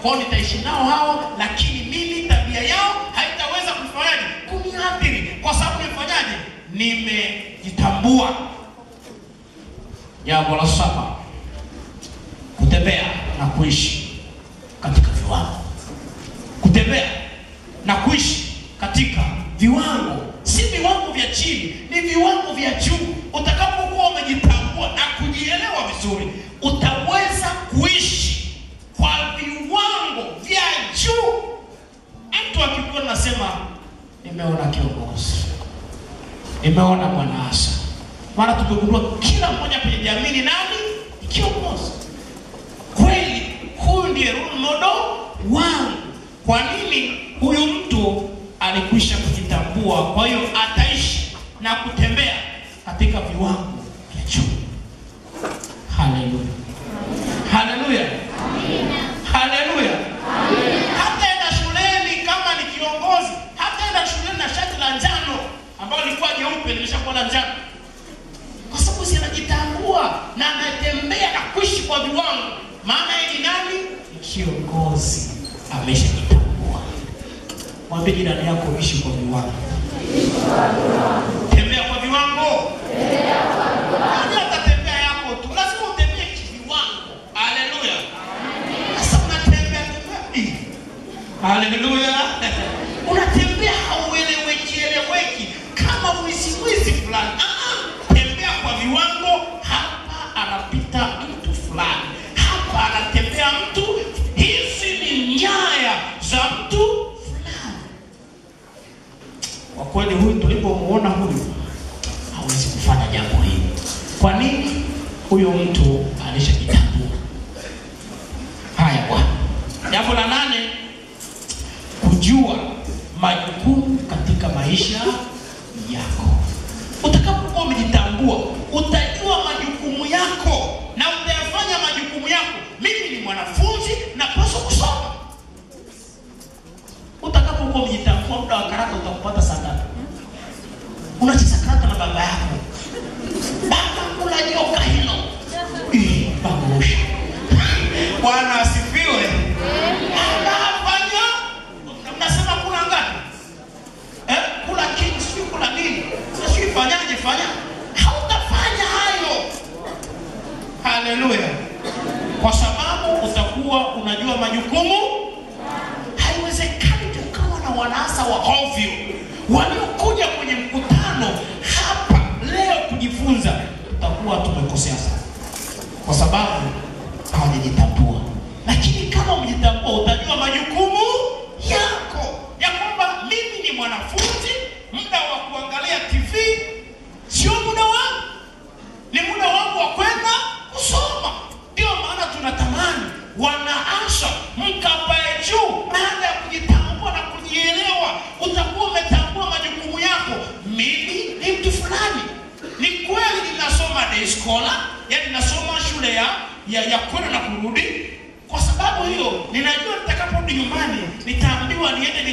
Kwa nitaishi nao hao, lakini mimi tabia yao haitaweza kufanyaje? Kuniathiri, kwa sababu nimefanyaje? Nimejitambua. Jambo la 7, kutembea na kuishi katika viwango. Kutembea na kuishi katika viwango, si viwango vya chini, ni viwango vya juu. Utakapokuwa umejitambua na kujielewa vizuri, utaweza kuishi kwa viwango vya juu. Mtu akikuwa anasema nimeona kiongozi, nimeona Bwana Asa, maana tumegundua kila mmoja kwenye jamii ni nani? Ni kiongozi. Kweli huyu ndiye role model wangu. Kwa nini? Huyu mtu alikwisha kujitambua, kwa hiyo ataishi na kutembea katika viwango vya juu. Haleluya. Haleluya. Haleluya. Hata enda shuleni kama ni kiongozi, hata enda shuleni na shati la njano ambalo lilikuwa jeupe limeshakuwa la njano, kwa sababu si anajitambua na anatembea na kuishi kwa viwango. Maana yeye ni nani? Kiongozi, ameshajitambua. Mwambie jirani yako, ishi kwa viwango. Tembea kwa viwango. Nani atatembea yako tu? Lazima utembee kiviwango. Haleluya. Sasa unatembea hivi. Haleluya. Unatembea haueleweki kama mwizi fulani. Tembea kwa viwango. Hapa anapita mtu fulani, hapa anatembea mtu. Hizi ni nyaya za mtu fulani. Kwa kweli huyu tulipomuona huyu hawezi kufanya jambo hili. Kwa nini? Huyo mtu alishajitambua. Haya bwana. Jambo la 8, kujua majukumu katika maisha yako. Utakapokuwa umejitambua, utajua majukumu yako na utayafanya majukumu yako. Mimi ni mwanafunzi, napaswa kusoma. Utakapokuwa umejitambua, muda wa karata utakupata saa 3. Unacheza karata na baba yako. Baba kula nyoka hilo. Bagosha. Bwana asifiwe. Anafanya. Unasema kuna ngapi? Kula king, sio kula nini? Sasa fanyaje? Hautafanya hayo. Haleluya. Kwa sababu utakuwa unajua majukumu. Haiwezekani tukawa na wanaasa wa ovyo waliokuja kwenye mkutano hapa leo kujifunza. Tutakuwa tumekosea sana, kwa sababu hawajitambua. Lakini kama umejitambua, utajua majukumu yako, ya kwamba mimi ni mwanafunzi. Muda wa kuangalia TV sio muda wangu, ni muda wangu wa kwenda kusoma. Ndio maana tunatamani wanaasha mkapae juu. Baada ya kujitambua na kujielewa, utakuwa umetambua majukumu yako. Mimi ni mtu fulani. Ni kweli ninasoma day scholar, yani nasoma shule ya kwenda na kurudi. Kwa sababu hiyo ninajua nitakaporudi nyumbani nitaambiwa niende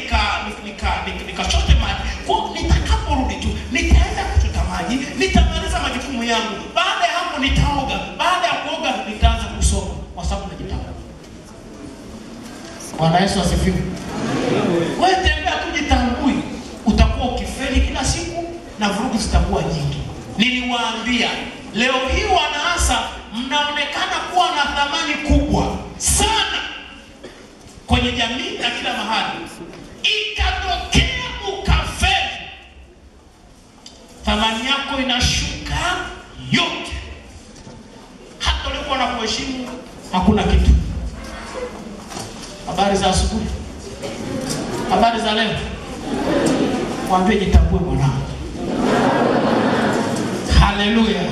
nikachote maji. Kwa nitakaporudi tu nitaenda kuchota maji, nitamaliza majukumu yangu. Baada ya hapo nitaoga. Baada ya kuoga nitaanza kusoma, kwa sababu najitambua. Bwana Yesu asifiwe. Wewe tembea kujitambui, utakuwa ukifeli kila siku na vurugu zitakuwa nyingi. Niliwaambia leo hii wanaasa mnaonekana kuwa na thamani kubwa sana kwenye jamii na kila mahali. Ikatokea ukafeli, thamani yako inashuka yote. Hata ulikuwa na kuheshimu hakuna kitu. Habari za asubuhi. Habari za leo. Mwambie jitambue mwanangu. Haleluya.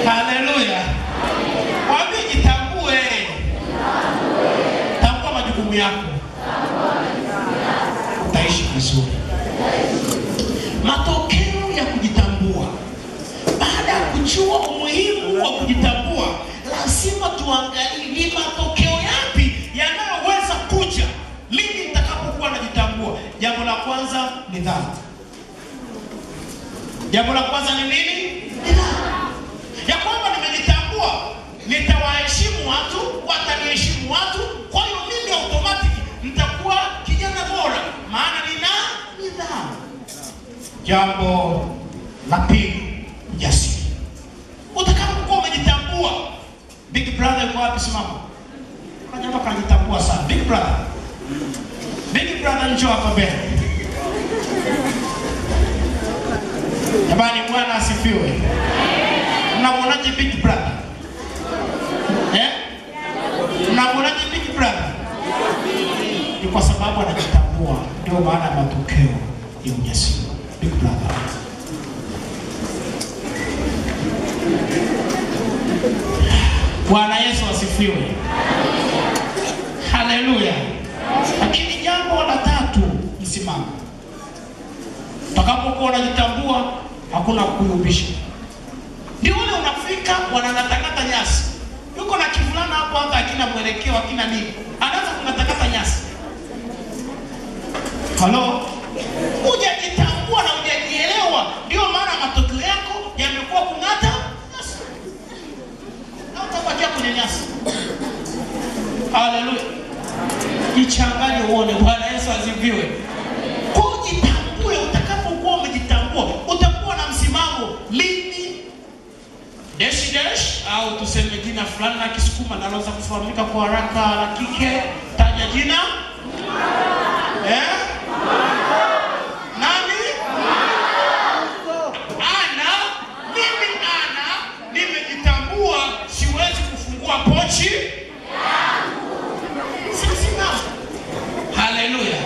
Haleluya. Mwambie jitambue. Tambua majukumu yako. Utaishi vizuri. Matokeo ya kujitambua. Baada ya kujua umuhimu wa kujitambua, lazima tuangalie ni matokeo yapi yanayoweza kuja mimi nitakapokuwa najitambua. Jambo la kwanza, nidhamu. Jambo la kwanza ni nini? Nidhamu. Ya kwamba nimejitambua, nitawaheshimu watu, wataniheshimu watu. Kwa hiyo mimi Jambo la pili, ujasiri. Utakapokuwa umejitambua, big brother yuko wapi? Simama. Kwa jamaa kanajitambua sana. Big brother. Big brother njoo hapa mbele. Jamani, Bwana asifiwe. Mnamuonaje big brother? Mnamuonaje big brother? Ni kwa sababu anajitambua, ndio maana matokeo ya ujasiri. Big brother. Bwana Yesu asifiwe. Haleluya. Lakini jambo la tatu, msimamo. Utakapokuwa unajitambua, hakuna kuyumbisha. Ndio ule unafika wananatakata nyasi. Yuko na kivulana hapo hata akina mwelekeo akina nini. Anaanza kunatakata nyasi. Halo? Hujajitambua na hujajielewa, ndio maana matokeo yako yamekuwa kung'ata nyasi. Na utabakia kwenye nyasi. Haleluya. Jichanganye uone. Bwana Yesu asifiwe. Kujitambua, utakapokuwa umejitambua, utakuwa na msimamo. Mimi dash au tuseme jina fulani la Kisukuma linaloweza kufahamika kwa haraka la kike. Taja jina. Nani? Ana. Mimi Ana nimejitambua, siwezi kufungua pochi yangu. Sasa. Haleluya.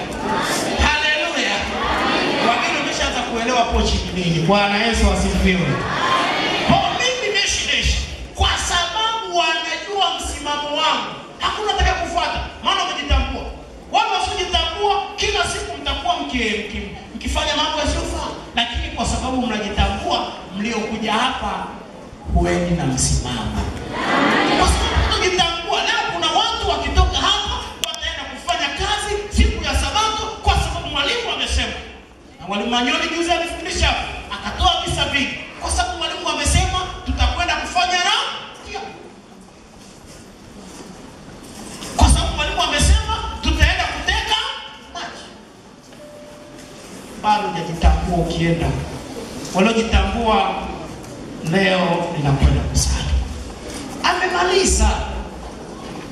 Haleluya. Wengine wameshaanza kuelewa pochi ni nini. Bwana Yesu asifiwe. Kwa sababu wanajua msimamo wangu, hakuna atakaye kufuata. Maana umejitambua. Wale wasiojitambua kila siku mtakuwa mkifanya mambo yasiyofaa. Lakini kwa sababu mnajitambua, mliokuja hapa huendi na msimamo. Kwa sababu mnajitambua, leo kuna watu wakitoka hapa wataenda kufanya kazi siku ya Sabato kwa sababu mwalimu amesema. Na mwalimu Manyoni juzi alifundisha akatoa visa vingi. Kwa sababu mwalimu amesema tutakwenda kufanya na kia. Kwa sababu mwalimu amesema tutaenda kuteka maji. Bado hujajitambua ukienda. Waliojitambua leo ninakwenda kusali. Amemaliza.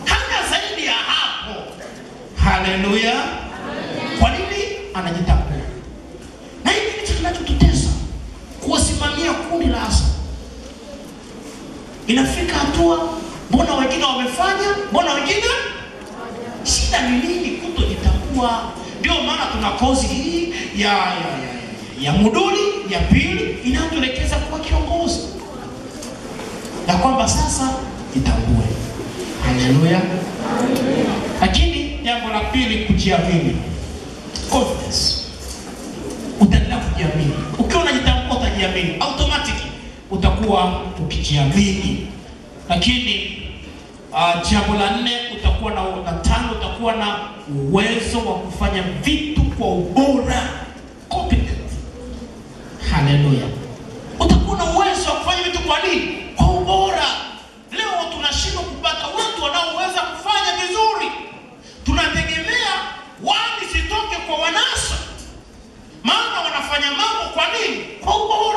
Hana zaidi ya hapo. Haleluya. Kwa nini? Anajitambua. Na hiki ndicho kinachotutesa. Kuwasimamia kundi la asa. Inafika hatua, mbona wengine wamefanya, mbona wengine? Shida ni nini? Kutojitambua. Ndio maana tuna kozi hii ya moduli ya pili inayotuelekeza kuwa kiongozi. Na kwamba sasa jitambue. Haleluya. Lakini jambo la pili, kujiamini. Confidence. Utaendelea kujiamini. Ukiwa unajitambua utajiamini. Automatic utakuwa ukijiamini. Lakini jambo la 4 utakuwa na tano, utakuwa na uwezo wa kufanya vitu kwa ubora. Competent. Haleluya. Utakuwa na uwezo wa kufanya vitu kwa nini? Kwa ubora. Leo tunashindwa kupata watu wanaoweza kufanya vizuri. Tunategemea wani sitoke kwa wanasa. Maana wanafanya mambo kwa nini? Kwa ubora.